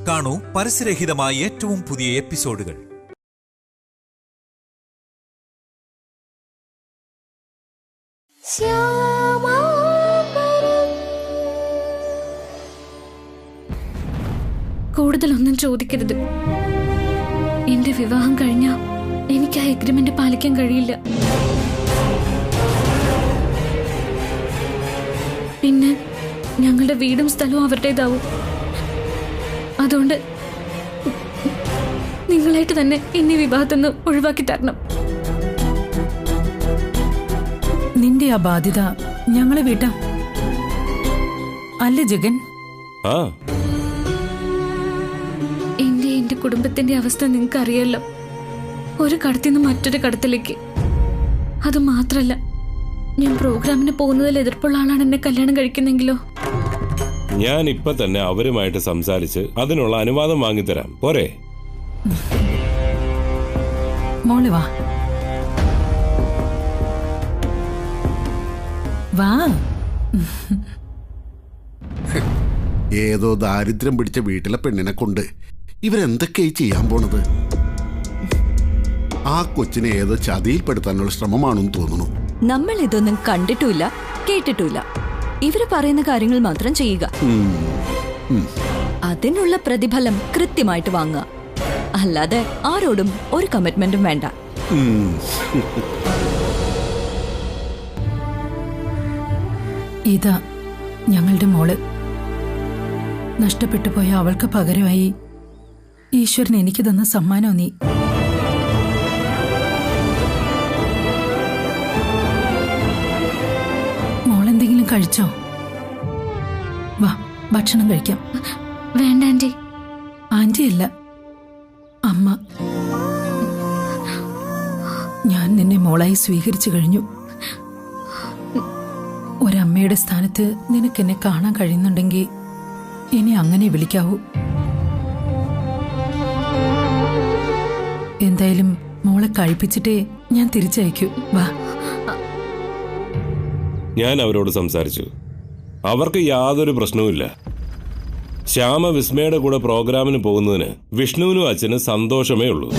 കാണൂ പരസ്യരഹിതമായ ഏറ്റവും പുതിയ എപ്പിസോഡുകൾ. കൂടുതലൊന്നും ചോദിക്കരുത്. എന്റെ വിവാഹം കഴിഞ്ഞാൽ എനിക്ക് ആ എഗ്രിമെന്റ് പാലിക്കാൻ കഴിയില്ല. പിന്നെ ഞങ്ങളുടെ വീടും സ്ഥലവും അവരുടേതാവും. അതുകൊണ്ട് നിങ്ങളായിട്ട് തന്നെ എന്നെ വിവാഹത്തിന്ന് ഒഴിവാക്കി തരണം. നിന്റെ ആ ബാധ്യത ഞങ്ങളെ വീട്ടാം അല്ലേ ജഗൻ? എന്റെ കുടുംബത്തിന്റെ അവസ്ഥ നിങ്ങൾക്ക് അറിയാലോ. ഒരു കടത്തിന്ന് മറ്റൊരു കടത്തിലേക്ക്. അത് മാത്രല്ല, ഞാൻ പ്രോഗ്രാമിന് പോകുന്നതിൽ എതിർപ്പുള്ള ആളാണ് എന്നെ കല്യാണം കഴിക്കുന്നെങ്കിലോ? ഞാൻ ഇപ്പൊ തന്നെ അവരുമായിട്ട് സംസാരിച്ച് അതിനുള്ള അനുവാദം വാങ്ങിത്തരാം. പോരെ? മോളെ വാ വാ. ഏതോ ദാരിദ്ര്യം പിടിച്ച വീട്ടിലെ പെണ്ണിനെ കൊണ്ട് ഇവരെന്തൊക്കെയായി ചെയ്യാൻ പോണത്? ആ കൊച്ചിനെ ഏതോ ചതിയിൽപ്പെടുത്താനുള്ള ശ്രമമാണെന്ന് തോന്നുന്നു. നമ്മൾ ഇതൊന്നും കണ്ടിട്ടില്ല, കേട്ടിട്ടില്ല. ഇവര് പറയുന്ന കാര്യങ്ങൾ മാത്രം ചെയ്യുക. അതിനുള്ള പ്രതിഫലം കൃത്യമായിട്ട് വാങ്ങുക. അല്ലാതെ ആരോടും ഒരു കമ്മിറ്റ്മെന്റും വേണ്ട. ഇതാ ഞങ്ങളുടെ മോള്. നഷ്ടപ്പെട്ടു പോയ അവൾക്ക് പകരമായി ഈശ്വരൻ എനിക്ക് തന്ന സമ്മാനം നീ. മോളെന്തെങ്കിലും കഴിച്ചോ? വാ, ഭക്ഷണം കഴിക്കാം. വേണ്ട ആന്റി. ആന്റി അല്ല, അമ്മ. ഞാൻ നിന്നെ മോളായി സ്വീകരിച്ചു കഴിഞ്ഞു. ഒരമ്മയുടെ സ്ഥാനത്ത് നിനക്കെന്നെ കാണാൻ കഴിയുന്നുണ്ടെങ്കിൽ ഇനി അങ്ങനെ വിളിക്കാവൂ. എന്തായാലും മോളെ കഴിപ്പിച്ചിട്ടേ ഞാൻ തിരിച്ചയക്കൂ. വാ. ഞാൻ അവരോട് സംസാരിച്ചു. അവർക്ക് യാതൊരു പ്രശ്നവുമില്ല. ശ്യാമ വിസ്മയുടെ കൂടെ പ്രോഗ്രാമിന് പോകുന്നതിന് വിഷ്ണുവിനും അച്ഛന് സന്തോഷമേ ഉള്ളൂ.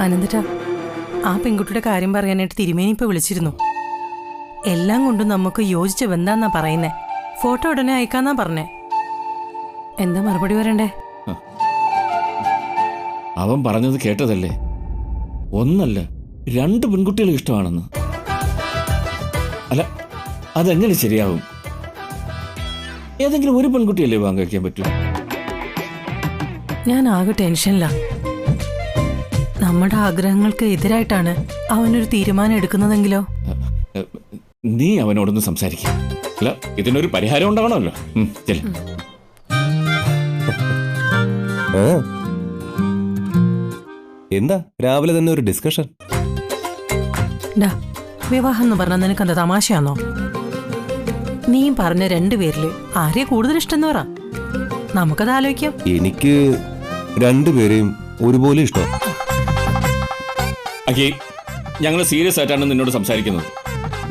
അനന്തട്ടാ, ആ പെൺകുട്ടിയുടെ കാര്യം പറയാനായിട്ട് തിരുമേനി ഇപ്പൊ വിളിച്ചിരുന്നു. എല്ലാം കൊണ്ടും നമുക്ക് യോജിച്ച ബന്ധാന്നാ പറയുന്നേ. ഫോട്ടോ ഉടനെ അയക്കാന്നാ പറഞ്ഞേ. എന്താ മറുപടി വരണ്ടേ? അവൻ പറഞ്ഞത് കേട്ടതല്ലേ? ഒന്നല്ല, 2 പെൺകുട്ടികൾ ഇഷ്ടമാണെന്ന്. അല്ല, അതെങ്ങനെ ശരിയാവും? ഏതെങ്കിലും ഒരു പെൺകുട്ടിയല്ലേ വിവാഹം കഴിക്കാൻ പറ്റൂ? ഞാൻ ആകെ ടെൻഷനില്ല. നമ്മുടെ ആഗ്രഹങ്ങൾക്ക് എതിരായിട്ടാണ് അവനൊരു തീരുമാനം എടുക്കുന്നതെങ്കിലോ? നീ അവനോടൊന്ന് സംസാരിക്കുക. അല്ല, ഇതിനൊരു പരിഹാരം ഉണ്ടാവണമല്ലോ. എന്താ രാവിലെ തന്നെ ഒരു ഡിസ്കഷൻ? വിവാഹം എന്ന് പറഞ്ഞാൽ നിനക്കെന്താ തമാശയാണോ? നീയും പറഞ്ഞ 2 പേരില് ആരെയാ കൂടുതൽ ഇഷ്ടം പറ. നമുക്കത് ആലോചിക്കാം. എനിക്ക് 2 പേരെയും ഒരുപോലെ ഇഷ്ടം. അഖി, ഞങ്ങൾ സീരിയസ് ആയിട്ടാണ് നിന്നോട് സംസാരിക്കുന്നത്.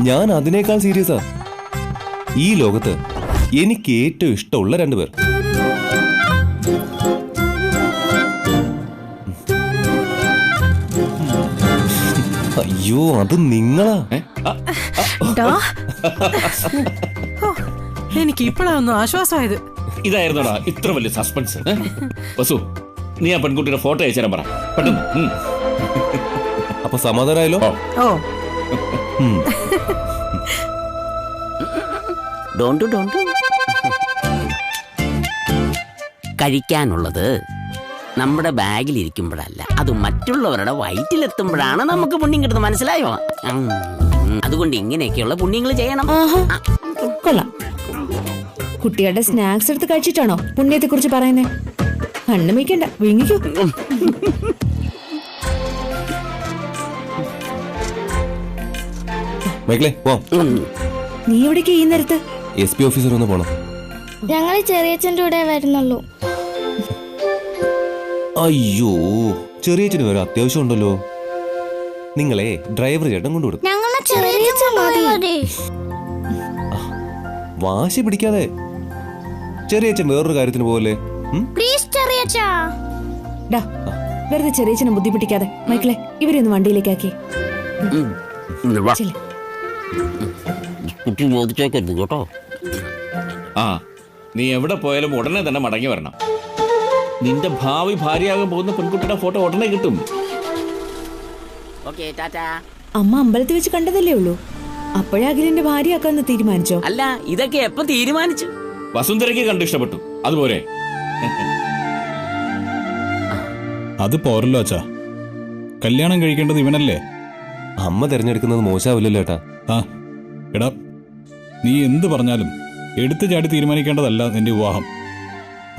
ഞാൻ അതിനേക്കാൾ സീരിയസാ. ഈ ലോകത്ത് എനിക്ക് ഏറ്റവും ഇഷ്ടമുള്ള 2 പേർ. അയ്യോ, അത് നിങ്ങളാ? എനിക്ക് ഇപ്പോഴാണ് ആശ്വാസമായത്. ഇതായിരുന്നോടാ ഇത്ര വലിയ സസ്പെൻസ്? വസു, നീ ആ പെൺകുട്ടിയുടെ ഫോട്ടോ അയച്ചു തരാൻ പറ പെട്ടെന്ന്. അപ്പൊ സമാധാനമായല്ലോ? ഓ, കഴിക്കാനുള്ളത് നമ്മുടെ ബാഗിലിരിക്കുമ്പോഴല്ല, അത് മറ്റുള്ളവരുടെ വയറ്റിലെത്തുമ്പോഴാണ് നമുക്ക് പുണ്യം കിട്ടുന്നത്. മനസ്സിലായോ? അതുകൊണ്ട് ഇങ്ങനെയൊക്കെയുള്ള പുണ്യങ്ങൾ ചെയ്യണം. കൊള്ളാം. കുട്ടികളുടെ സ്നാക്സ് എടുത്ത് കഴിച്ചിട്ടാണോ പുണ്യത്തെ കുറിച്ച് പറയുന്നേ? കണ്ണു വയ്ക്കണ്ട, വിഴുങ്ങിക്കോ. നീ എവിടേക്ക് ഈ നേരത്ത്? SP ഓഫീസർ ഒന്ന് പോണം. ഞങ്ങൾ ചെറിയച്ഛൻ്റെ കൂടെ വരുന്നുള്ളൂ. അയ്യോ, ചെറിയച്ഛന് വരെ അത്യാവശ്യം ഉണ്ടല്ലോ. നിങ്ങളെ ഡ്രൈവർ ചേട്ടൻ കൊണ്ടുവിടും. വാശി പിടിക്കാതെ. ചെറിയച്ഛൻ വേറൊരു കാര്യത്തിന് പോലെ. വെറുതെ ചെറിയച്ഛനെ ബുദ്ധിമുട്ടിക്കാതെ. മൈക്കിളെ, ഇവരെ ഒന്ന് വണ്ടിയിലേക്കാക്കി. കുട്ടി ചോദിച്ചേക്കരുത് കേട്ടോ. ആ, നീ എവിടെ പോയാലും ഉടനെ തന്നെ മടങ്ങി വരണം. നിന്റെ ഭാവി ഭാര്യയാകാൻ പോകുന്ന പെൺകുട്ടിയുടെ ഫോട്ടോ ഉടനെ കിട്ടും. ഓക്കേ, ടാറ്റാ. അമ്മ അമ്പലത്തിൽ വെച്ച് കണ്ടതല്ലേ ഉള്ളൂ. അപ്പോഴേ അഖിലിന്റെ ഭാര്യയാക്കാന്ന് തീരുമാനിച്ചോ? അല്ല, ഇതൊക്കെ എപ്പോ തീരുമാനിച്ചു? വസുന്ധരയ്ക്ക് കണ്ടു ഇഷ്ടപ്പെട്ടു, അതുപോലെ. അത് പോരല്ലോ അച്ഛാ, കല്യാണം കഴിക്കേണ്ടത് ഇവനല്ലേ. അമ്മ തിരഞ്ഞെടുക്കുന്നത് മോശമാവില്ലല്ലോ ഏട്ടാ. ആ എടാ, നീ എന്ത് പറഞ്ഞാലും എടുത്തു ചാടി തീരുമാനിക്കേണ്ടതല്ല നിന്റെ വിവാഹം.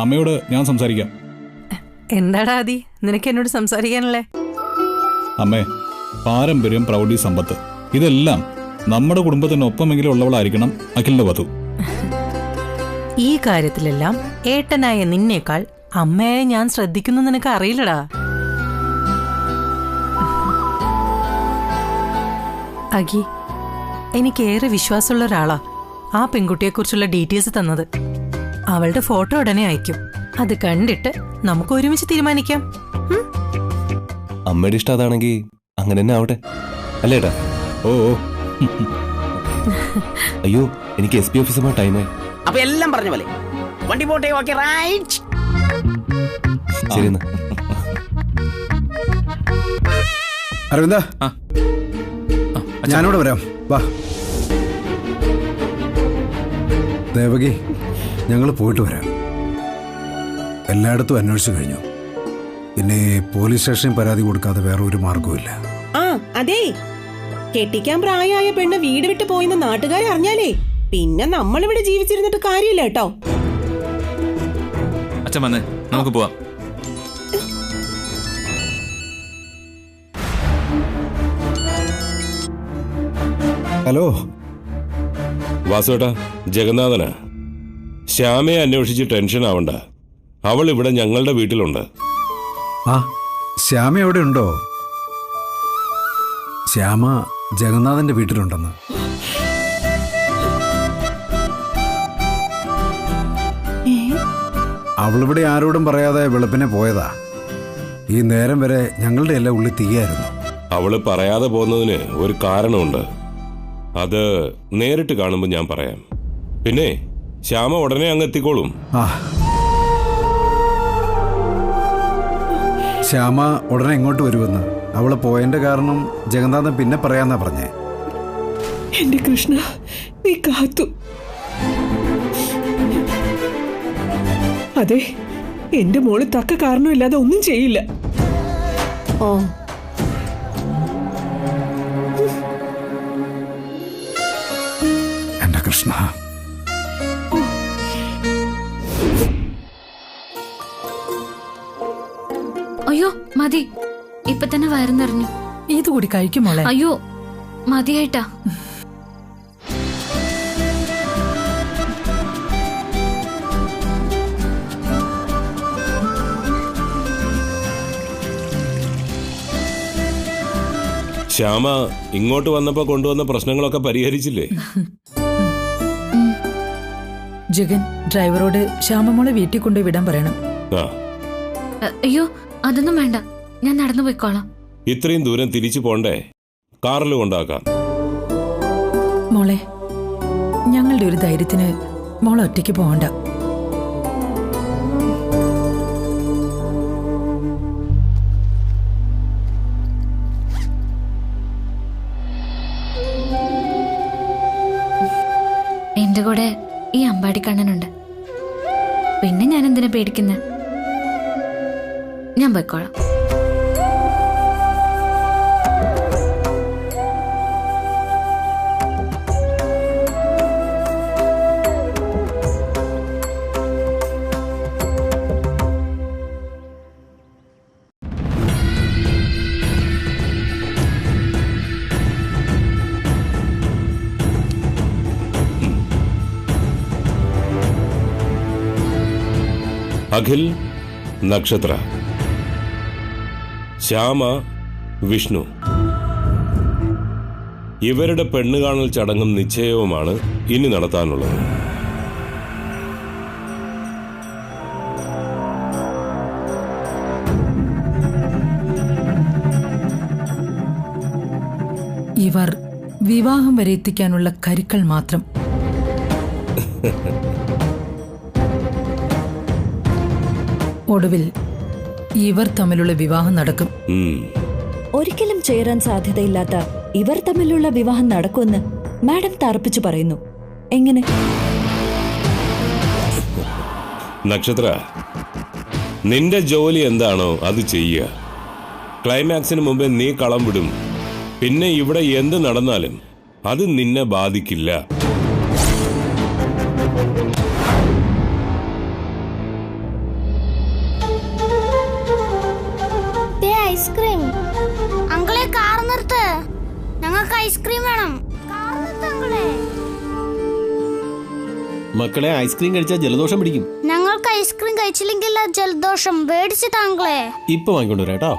അമ്മയോട് ഞാൻ സംസാരിക്കാം. എന്താടാ ആദി, നിനക്ക് എന്നോട് സംസാരിക്കാനല്ലേ? അമ്മേ, പാരമ്പര്യം, പ്രൗഢി, സമ്പത്ത് ഇതെല്ലാം നമ്മുടെ കുടുംബത്തിനൊപ്പമെങ്കിലും ഉള്ളവളായിരിക്കണം അഖിലിന്റെ വധു. ഈ കാര്യത്തിലെല്ലാം ഏട്ടനായ നിന്നേക്കാൾ അമ്മയെ ഞാൻ ശ്രദ്ധിക്കുന്നു നിനക്ക് അറിയില്ലടാ. അഖി, എനിക്കേറെ വിശ്വാസമുള്ള ഒരാളാ ആ പെൺകുട്ടിയെക്കുറിച്ചുള്ള ഡീറ്റെയിൽസ് തന്നത്. അവളുടെ ഫോട്ടോ ഉടനെ അയക്കും. അത് കണ്ടിട്ട് നമുക്ക് ഒരുമിച്ച് തീരുമാനിക്കാം. അമ്മയുടെ ഇഷ്ടം അതാണെങ്കിൽ അങ്ങനെ തന്നെ ആവട്ടെ, അല്ലേട്ടാ? ഓ അയ്യോ, എനിക്ക് SP ഓഫീസുമായി ടൈമായി. അപ്പൊ എല്ലാം പറഞ്ഞ പോലെ വണ്ടി പോട്ടെ. Okay, right. ശരി എന്നാ. അരവിന്ദ, ഞാനിവിടെ വരാം, വാ. ദേവകി, ഞങ്ങൾ പോയിട്ട് വരാം. എല്ലായിടത്തും അന്വേഷിച്ചു കഴിഞ്ഞു. പിന്നെ പോലീസ് സ്റ്റേഷനിൽ പരാതി കൊടുക്കാതെ വേറെ ഒരു മാർഗവുമില്ല. ആ അതെ, കെട്ടിക്കാൻ പ്രായമായ പെണ്ണ് വീട് വിട്ട് പോയിന്ന് നാട്ടുകാരെ അറിഞ്ഞാലേ പിന്നെ നമ്മളിവിടെ ജീവിച്ചിരുന്നിട്ട് കാര്യമില്ല കേട്ടോ. അച്ഛൻ വന്നേ, നമുക്ക് പോവാം. ഹലോ വാസുവേട്ടാ, ജഗന്നാഥനാ. ശ്യാമയെ അന്വേഷിച്ച് ടെൻഷൻ ആവണ്ട, അവൾ ഇവിടെ ഞങ്ങളുടെ വീട്ടിലുണ്ട്. ആ, ശ്യാമ എവിടെ ഉണ്ടോ? ശ്യാമ ജഗന്നാഥന്റെ വീട്ടിലുണ്ടെന്ന്. അവളിവിടെ ആരോടും പറയാതെ വെളുപ്പിനെ പോയതാ. ഈ നേരം വരെ ഞങ്ങളുടെ എല്ലാം ഉള്ളിൽ തീയായിരുന്നു. അവള് പറയാതെ പോകുന്നതിന് ഒരു കാരണമുണ്ട്. അത് നേരിട്ട് കാണുമ്പോൾ ഞാൻ പറയാം. പിന്നെ ശ്യാമ ഉടനെ അങ്ങ് എത്തിക്കോളും. ശ്യാമ ഉടനെ ഇങ്ങോട്ട് വരുമെന്ന്. അവള് പോയതിന്റെ കാരണം ജഗന്നാഥൻ പിന്നെ പറയാന്നാ പറഞ്ഞേ. എന്റെ കൃഷ്ണ, നീ കാത്തു. അതെ, എന്റെ മോള് തക്ക കാരണമില്ലാതെ ഒന്നും ചെയ്യില്ല. ഓ, എന്റെ കൃഷ്ണ. അയ്യോ മതി, ഇപ്പൊ തന്നെ വയറുന്നറിഞ്ഞു. ഇതുകൂടി കഴിക്കുമോളെ? അയ്യോ മതിയായിട്ടാ. ശ്യാമ ഇങ്ങോട്ട് വന്നപ്പോ കൊണ്ടുവന്ന പ്രശ്നങ്ങളൊക്കെ പരിഹരിച്ചില്ലേ? ജഗൻ, ഡ്രൈവറോട് ശ്യാമമോളെ വീട്ടിൽ കൊണ്ടുപോയി വിടാൻ പറയണം. അയ്യോ അതൊന്നും വേണ്ട, ഞാൻ നടന്നു പോയിക്കോളാം. ഇത്രയും ദൂരം തിരിച്ചു പോണ്ടേ? കാറിൽ കൊണ്ടാക്കാം. മോളെ, ഞങ്ങളുടെ ഒരു ധൈര്യത്തിന് മോളെ ഒറ്റയ്ക്ക് പോകണ്ട. എന്റെ കൂടെ ഈ അമ്പാടിക്കണ്ണനുണ്ട്. പിന്നെ ഞാൻ എന്തിനാ പേടിക്കുന്നത്? ഞാൻ പോയിക്കോളാം. അഖിൽ, നക്ഷത്ര, ശ്യാമ, വിഷ്ണു ഇവരുടെ പെണ്ണുകാണൽ ചടങ്ങും നിശ്ചയവുമാണ് ഇനി നടത്താനുള്ളത്. ഇവർ വിവാഹം വരെ എത്തിക്കാനുള്ള കരുക്കൾ മാത്രം. ഒടുവിൽ ഇവർ തമ്മിലുള്ള വിവാഹം നടക്കും. ഒരിക്കലും ചേരാൻ സാധ്യതയില്ലാത്ത ഇവർ തമ്മിലുള്ള വിവാഹം നടക്കുമെന്ന് മാഡം തറപ്പിച്ചു പറയുന്നു. എങ്ങനെ? നക്ഷത്ര, നിന്റെ ജോലി എന്താണോ അത് ചെയ്യുക. ക്ലൈമാക്സിന് മുമ്പേ നീ കളം വിടും. പിന്നെ ഇവിടെ എന്ത് നടന്നാലും അത് നിന്നെ ബാധിക്കില്ല. ഐസ്ക്രീം അങ്കിളെ, കാർ നിർത്ത്, ഞങ്ങൾക്ക് ഐസ്ക്രീം വേണം. മക്കളെ, ഐസ്ക്രീം കഴിച്ചാൽ ജലദോഷം പിടിക്കും. ഞങ്ങൾക്ക് ഐസ്ക്രീം കഴിച്ചില്ലെങ്കിൽ ജലദോഷം പേടിച്ച് താങ്കളെ. ഇപ്പൊ വാങ്ങിക്കൊണ്ടു കേട്ടോ.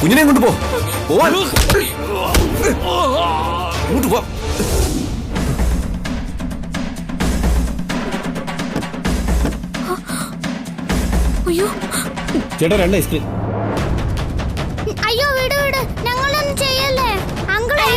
കുഞ്ഞിനെ കൊണ്ട് പോവാൻ ഇങ്ങോട്ട് പോ. അയ്യോ ചേട്ടാ, 2 ഐസ്ക്രീം. അയ്യോ വിട് വിട്, ഞങ്ങളൊന്നും ചെയ്യല്ലേ അങ്കിളെ.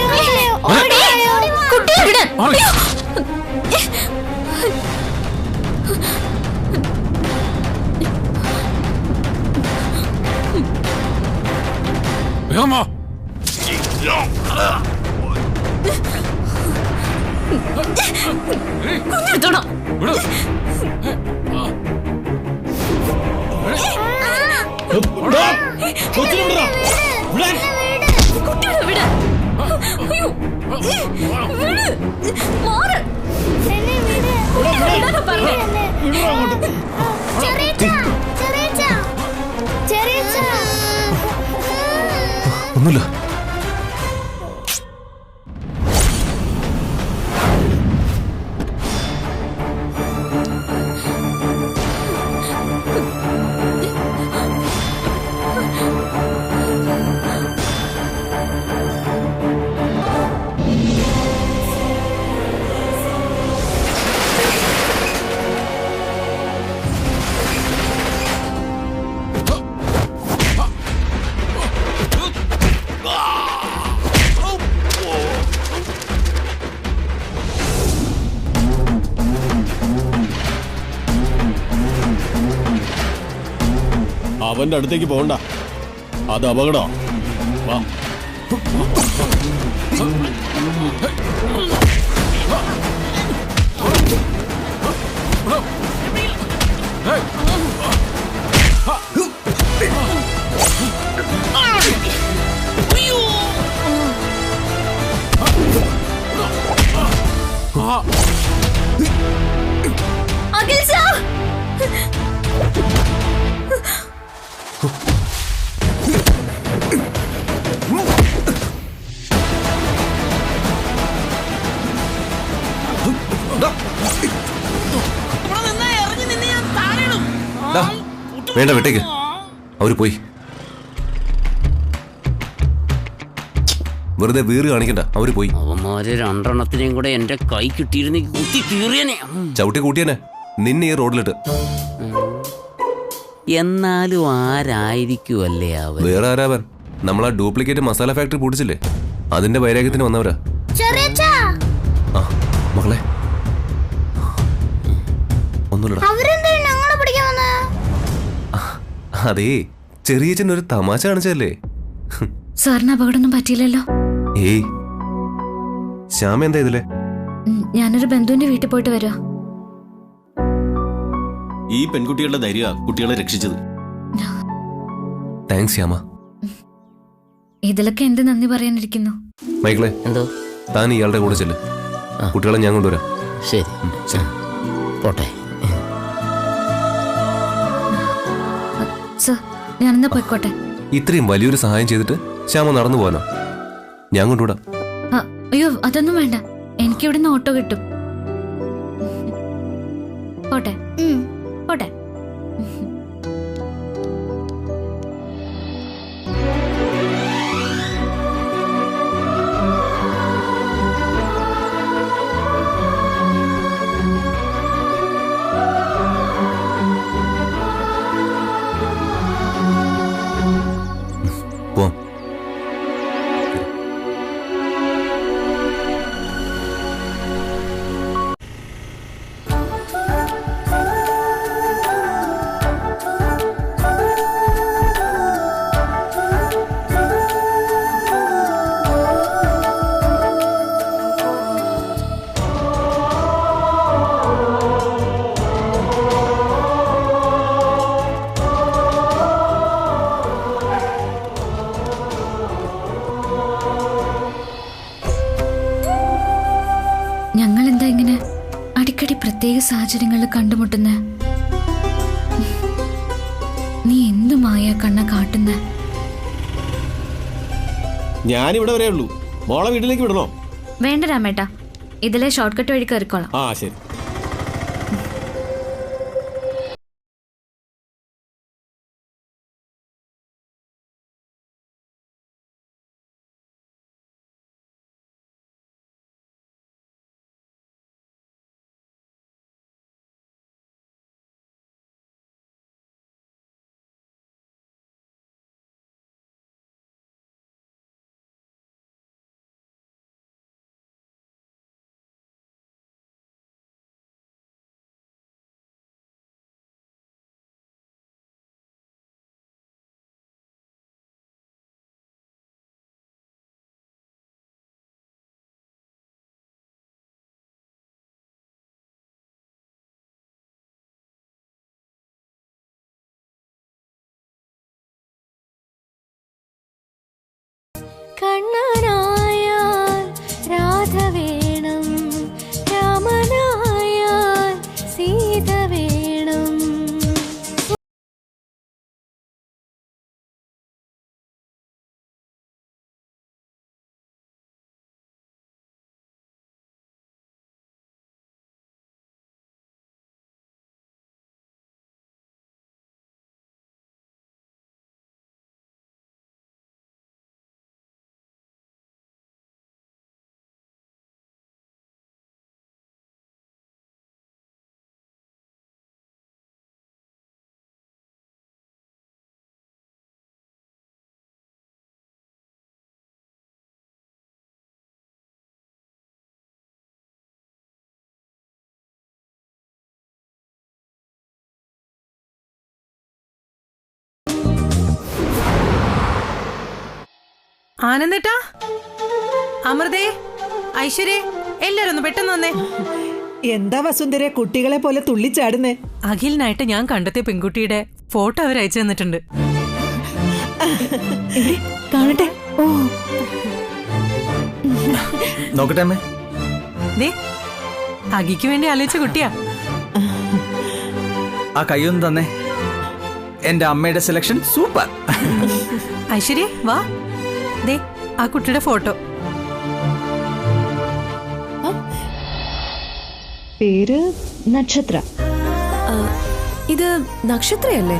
ഒന്നുമില്ല. അവന്റെ അടുത്തേക്ക് പോകണ്ട, അത് അപകടം. വാ. വേണ്ട, വിട്ടേക്ക്. അവര് പോയി. വെറുതെ വീറ് കാണിക്കണ്ട, അവര് പോയി. അവന്മാര് 2 എണ്ണത്തിനെയും കൂടെ എന്റെ കൈ കിട്ടിയിരുന്നെങ്കിൽ കുത്തി കീറിയനെ. ചവിട്ടി കൂട്ടിയനെ നിന്നെ ഈ റോഡിലിട്ട്. എന്നാലും ആരായിരിക്കുമല്ലേ അവർ? വേറെ ആരാവൻ? നമ്മളാ ഡ്യൂപ്ലിക്കേറ്റ് മസാല ഫാക്ടറി പൂട്ടിച്ചില്ലേ, അതിന്റെ വൈരാഗ്യത്തിന് വന്നവരാ. ആ മകളെ, ഒന്നുമില്ലടാ. അതേ, ചെറിയച്ഛൻ ഒരു തമാശ കാണിച്ചല്ലേ. സാറിന് അപകടമൊന്നും പറ്റിയില്ലല്ലോ? ഏയ്, ശ്യാമ എന്താ ഇതിലെ? ഞാനൊരു ബന്ധുവിന്റെ വീട്ടിൽ പോയിട്ട് വരാ. ഈ പെൺകുട്ടികളുടെ ധൈര്യ കുട്ടികളെ രക്ഷിച്ചത്. താങ്ക്സ് ശ്യാമ. ഇതിലൊക്കെ എന്ത് നന്ദി പറയാനിരിക്കുന്നു. മൈക്കിളെ, എന്തോ താൻ ഇയാളുടെ കൂടെ ചെല്ല്. കുട്ടികളെ ഞാൻ കൊണ്ടുവരാം. ശരി പോട്ടെ. സർ, ഞാനെന്നാ പോയിക്കോട്ടെ. ഇത്രയും വലിയൊരു സഹായം ചെയ്തിട്ട് ശ്യാമ നടന്നു പോകാനോ? ഞാൻ കൊണ്ടുവിടാം. അയ്യോ, അതൊന്നും വേണ്ട. എനിക്കിവിടുന്ന് ഓട്ടോ കിട്ടും. പോട്ടെ പോട്ടെ. പോവാം. ഞങ്ങളെന്താ ഇങ്ങനെ അടിക്കടി പ്രത്യേക സാഹചര്യങ്ങളിൽ കണ്ടുമുട്ടുന്ന? നീ എന്തുമായ കണ്ണ കാട്ടുന്ന? ഞാനിവിടെ വരെ ഉള്ളൂ. മോളെ വീട്ടിലേക്ക് വിടണോ? വേണ്ട രാമേട്ടാ, ഇതിലെ ഷോർട്ട് കട്ട് വഴി കയറിക്കോളാം. ആ ശരി. കണ്ണനായാൽ രാധ വേണം, രാമനായാൽ സീത വേണം. ആനന്ദേട്ടാ, അമൃതേ, ഐശ്വര്യേ, എല്ലാരും ഒന്ന് പെട്ടെന്ന് വന്നേ. എന്താ വസുന്ധരെ കുട്ടികളെ പോലെ തുള്ളിച്ചാടുന്നേ? അഖിലിനായിട്ട് ഞാൻ കണ്ടെത്തിയ പെൺകുട്ടിയുടെ ഫോട്ടോ അവർ അയച്ചു തന്നിട്ടുണ്ട്. കാണട്ടെ. ഓ, നോക്കട്ടെ അമ്മേ. ദേ, അഖിക്ക് വേണ്ടി ആലോചിച്ച കുട്ടിയാ. ആ കൈയൊന്ന് തന്നെ. എന്റെ അമ്മയുടെ സെലക്ഷൻ സൂപ്പർ. ഐശ്വര്യ വാ, ദേ ആ കുട്ടിയുടെ ഫോട്ടോ. പേര് നക്ഷത്ര. ഇത് നക്ഷത്രയല്ലേ?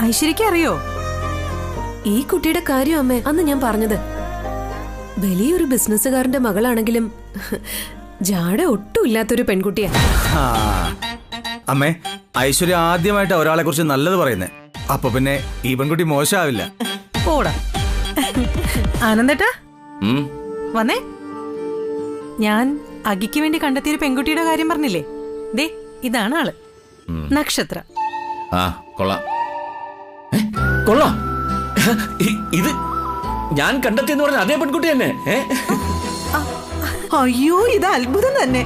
ഐശ്വര്യക്ക് അറിയോ? ഈ കുട്ടിയുടെ കാര്യം അമ്മേ അന്ന് ഞാൻ പറഞ്ഞത്. വലിയൊരു ബിസിനസ്സുകാരന്റെ മകളാണെങ്കിലും ജാട ഒട്ടും ഇല്ലാത്തൊരു പെൺകുട്ടിയാ. അമ്മേ, ഐശ്വര്യ ആദ്യമായിട്ട് ഒരാളെ കുറിച്ച് നല്ലത് പറയുന്നേ. അപ്പൊ പിന്നെ ഈ പെൺകുട്ടി മോശമാവില്ല. പോടാ. ആനന്ദേട്ടാ വന്നേ. ഞാൻ അഖിക്ക് വേണ്ടി കണ്ടെത്തിയൊരു പെൺകുട്ടിയുടെ കാര്യം പറഞ്ഞില്ലേ? ദേ ഇതാണ് ആള്, നക്ഷത്ര. ആ കൊള്ളാം, കൊള്ളാം. ഇത് ഞാൻ കണ്ടെത്തിയെന്ന് പറഞ്ഞ അതേ പെൺകുട്ടി തന്നെ. അയ്യോ, ഇത് അത്ഭുതം തന്നെ.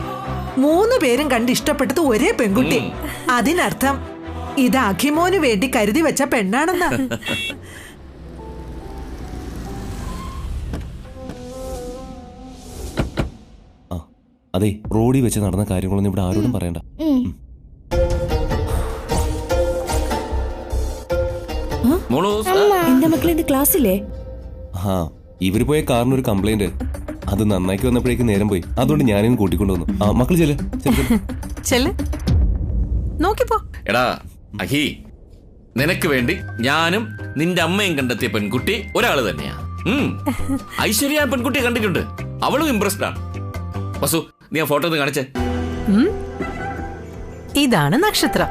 3 പേരും കണ്ട് ഇഷ്ടപ്പെട്ടത് ഒരേ പെൺകുട്ടി. അതിനർത്ഥം ഇത് അഖിമോന് വേണ്ടി കരുതി വെച്ച പെണ്ണാണെന്നാ. അതെ, റോഡിൽ വെച്ച് നടന്ന കാര്യങ്ങളൊന്നും ഇവിടെ ആരോടും പറയണ്ട. എന്താ മക്കളെ ഇന്ന് ക്ലാസ്സില്ലേ? ആ, ഇവര് പോയ കാറിനൊരു കംപ്ലൈന്റ്. അത് നന്നാക്കി വന്നപ്പോഴേക്ക് നേരം പോയി. അതുകൊണ്ട് ഞാനും കൂട്ടിക്കൊണ്ടുവന്നു. ആ മക്കൾ ചെല്ല്. നോക്കിപ്പോ. എടാ അഹി, നിനക്ക് വേണ്ടി ഞാനും നിന്റെ അമ്മയും കണ്ടെത്തിയ പെൺകുട്ടി ഒരാള് തന്നെയാ. ഐശ്വര്യ പെൺകുട്ടിയെ കണ്ടിട്ടുണ്ട്. അവളും ഇംപ്രസ്ഡ് ആണ്. വസു, നീ ആ ഫോട്ടോ ഒന്ന് കാണിച്ചേ. ഇതാണ് നക്ഷത്ര.